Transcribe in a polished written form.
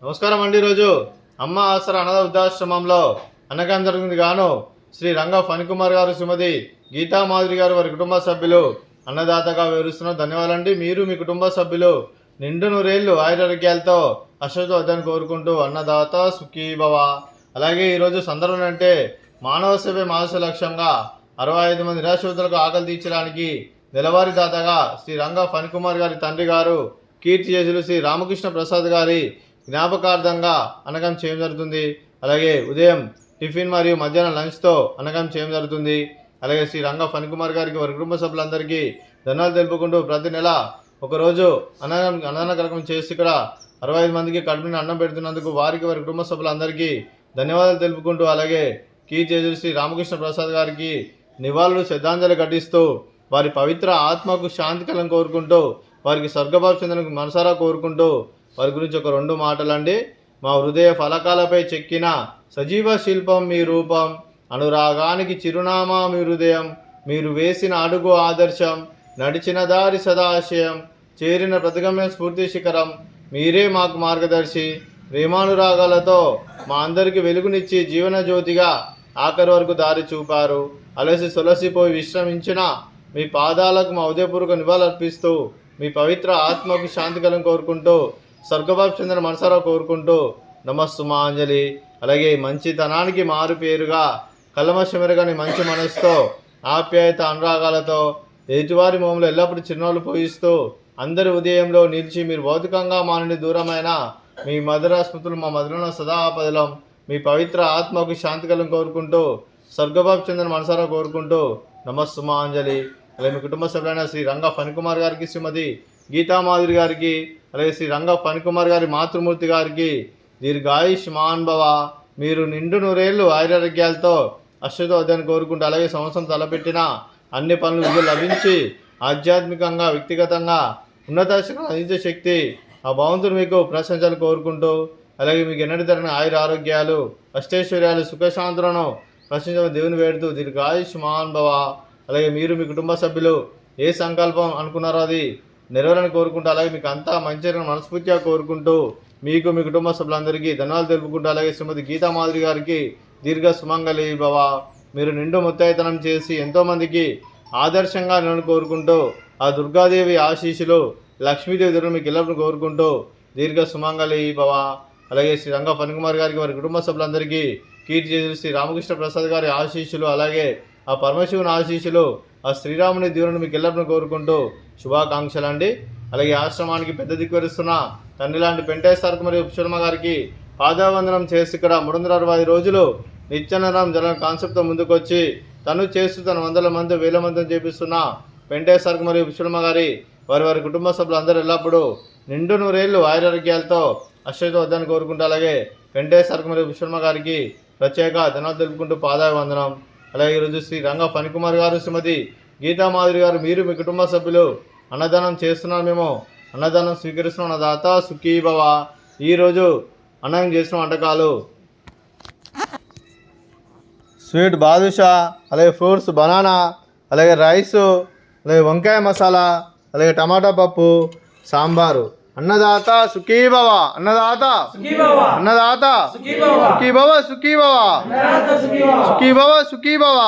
నమస్కారం అండి. ఈరోజు అమ్మ ఆసరా అనాథ వృద్ధాశ్రమంలో అన్నదానం జరిగింది గాను శ్రీ రంగా ఫణికుమార్ గారు, శ్రీమతి గీతా మాధురి గారు, వారి కుటుంబ సభ్యులు అన్నదాతగా వివరిస్తున్నారు. ధన్యవాదాలండి. మీరు మీ కుటుంబ సభ్యులు నిండు నూరేళ్లు ఆయురారోగ్యాలతో అశ్వతో వద్దని కోరుకుంటూ అన్నదాత సుఖీభవ. అలాగే ఈరోజు సందర్భం అంటే మానవ సేవే మానస లక్ష్యంగా 65 మంది నిరాశ్రితులకు ఆకలి తీర్చడానికి నెలవారీ దాతగా శ్రీ రంగా ఫణికుమార్ గారి తండ్రి గారు కీర్తి చేసులు శ్రీ రామకృష్ణ ప్రసాద్ గారి జ్ఞాపకార్థంగా అన్నదానం చేయడం జరుగుతుంది. అలాగే ఉదయం టిఫిన్ మరియు మధ్యాహ్నం లంచ్తో అన్నదానం చేయడం జరుగుతుంది. అలాగే శ్రీ రంగా ఫణికుమార్ గారికి, వారి కుటుంబ సభ్యులందరికీ ధన్యవాదాలు తెలుపుకుంటూ ప్రతి నెల ఒకరోజు అన్నదాన కార్యక్రమం చేసి ఇక్కడ 65 మందికి కడుపుని అన్నం పెడుతున్నందుకు వారికి, వారి కుటుంబ సభ్యులందరికీ ధన్యవాదాలు తెలుపుకుంటూ, అలాగే కీర్తి చేసులు శ్రీ రామకృష్ణ ప్రసాద్ గారికి నివాళులు శ్రద్ధాంజలి ఘటిస్తూ వారి పవిత్ర ఆత్మకు శాంతి కలం కోరుకుంటూ, వారికి స్వర్గభావ చెందడానికి మనసారా కోరుకుంటూ వారి గురించి ఒక 2 మాటలండి. మా హృదయ ఫలకాలపై చెక్కిన సజీవ శిల్పం మీ రూపం, అనురాగానికి చిరునామా మీ హృదయం, మీరు వేసిన అడుగు ఆదర్శం, నడిచిన దారి సదాశయం, చేరిన ప్రతిగమ్యం స్ఫూర్తి శిఖరం, మీరే మాకు మార్గదర్శి. ప్రేమానురాగాలతో మా అందరికీ వెలుగునిచ్చి జీవన జ్యోతిగా ఆఖరి వరకు దారి చూపారు. అలసి సొలసిపోయి విశ్రమించిన మీ పాదాలకు మా ఉదయపూర్వక నివాళులర్పిస్తూ మీ పవిత్ర ఆత్మకు శాంతి కలం కోరుకుంటూ, స్వర్గభావ చెందిన మనసారా కోరుకుంటూ నమస్సుమాంజలి. అలాగే మంచితనానికి మారు పేరుగా కల్మషమెరగని మంచి మనసుతో ఆప్యాయత అనురాగాలతో ఎదుటివారి మోములు ఎల్లప్పుడూ చిరునవ్వులు పోయిస్తూ అందరి ఉదయంలో నిలిచి మీరు భౌతికంగా మానని దూరమైన మీ మధుర స్మృతులు మా మధురలో సదాపదలం. మీ పవిత్ర ఆత్మకు శాంతి కలం కోరుకుంటూ స్వర్గభావ చెందిన మనసారా కోరుకుంటూ నమస్సుమాంజలి. అలాగే మీ కుటుంబ సభ్యులైన శ్రీ రంగా ఫణికుమార్ గారికి, శ్రీమతి గీతా మాధురి గారికి, అలాగే శ్రీ రంగా ఫణికుమార్ గారి మాతృమూర్తి గారికి దీర్ఘాయుష్మాన్ భవ. మీరు నిండు నూరేళ్లు ఆయురారోగ్యాలతో అశ్వతో వద్దని కోరుకుంటూ, అలాగే సంవత్సరం తలపెట్టిన అన్ని పనులు విజయం లభించి ఆధ్యాత్మికంగా, వ్యక్తిగతంగా ఉన్నత అందించే శక్తి ఆ భగవంతుడు మీకు ప్రశంసలు కోరుకుంటూ, అలాగే మీకు ఎన్నటి తరగని ఆయుర ఆరోగ్యాలు, అష్టైశ్వర్యాలు, సుఖశాంతులను ప్రశంసలు దేవుని వేడుతూ దీర్ఘాయుష్మాన్ భవ. అలాగే మీరు మీ కుటుంబ సభ్యులు ఏ సంకల్పం అనుకున్నారో అది నెరవేరని కోరుకుంటూ, అలాగే మీకు అంతా మంచిగా మనస్ఫూర్తిగా కోరుకుంటూ మీకు మీ కుటుంబ సభ్యులందరికీ ధన్యవాదాలు తెలుపుకుంటూ, అలాగే శ్రీమతి గీతా మాధురి గారికి దీర్ఘ సుమంగళి భవ. మీరు నిండు ముత్తైతనం చేసి ఎంతోమందికి ఆదర్శంగా నేను కోరుకుంటూ, ఆ దుర్గాదేవి ఆశీస్సులు, లక్ష్మీదేవి దగ్గర మీకు ఎల్లప్పుడూ కోరుకుంటూ దీర్ఘ సుమంగళి భవ. అలాగే శ్రీ రంగా ఫణికుమార్ గారికి, వారి కుటుంబ సభ్యులందరికీ కీర్తి చేసి శ్రీ రామకృష్ణ ప్రసాద్ గారి ఆశీస్సులు, అలాగే ఆ పరమశివుని ఆశీస్సులు, ఆ శ్రీరాముని దీవుని మీకు ఎల్లప్పుడూ కోరుకుంటూ శుభాకాంక్షలు అండి. అలాగే ఆశ్రమానికి పెద్ద దిక్కువరిస్తున్న తండ్రి లాంటి పెంటేశ్వరకు మరియు శర్మ గారికి పాదావందనం చేసి ఇక్కడ 360 రోజులు నిత్యాన్నదానం జరగ కాన్సెప్ట్తో ముందుకొచ్చి తను చేస్తూ తన 100 మంది 1000 మందిని చేపిస్తున్న పెంటేశ్వరకు మరియు శర్మ గారి, వారి కుటుంబ సభ్యులు అందరూ ఎల్లప్పుడూ నిండు నూరేళ్లు ఆయురారోగ్యాలతో అశ్వతో వద్దని కోరుకుంటూ, అలాగే పెంటేశ్వరకు మరియు శర్మ గారికి ప్రత్యేక ధన్యవాదాలు తెలుపుకుంటూ పాదావందనం. అలాగే ఈరోజు శ్రీ రంగా ఫణికుమార్ గారు, శ్రీమతి గీతా మాధురి గారు, మీరు మీ కుటుంబ సభ్యులు అన్నదానం చేస్తున్నాం, మేము అన్నదానం స్వీకరిస్తున్నాం. అన్నదాత సుఖీభవ. ఈరోజు అన్నం చేసిన వంటకాలు స్వీట్ బాదుషా, అలాగే ఫ్రూట్స్ బనానా, అలాగే రైసు, అలాగే వంకాయ మసాలా, అలాగే టమాటా పప్పు, సాంబారు. అన్నదాత సుఖీభవ. అన్నదాత అన్నదాత సుఖీభవ సుఖీభవ సుఖీభవ సుఖీభవ.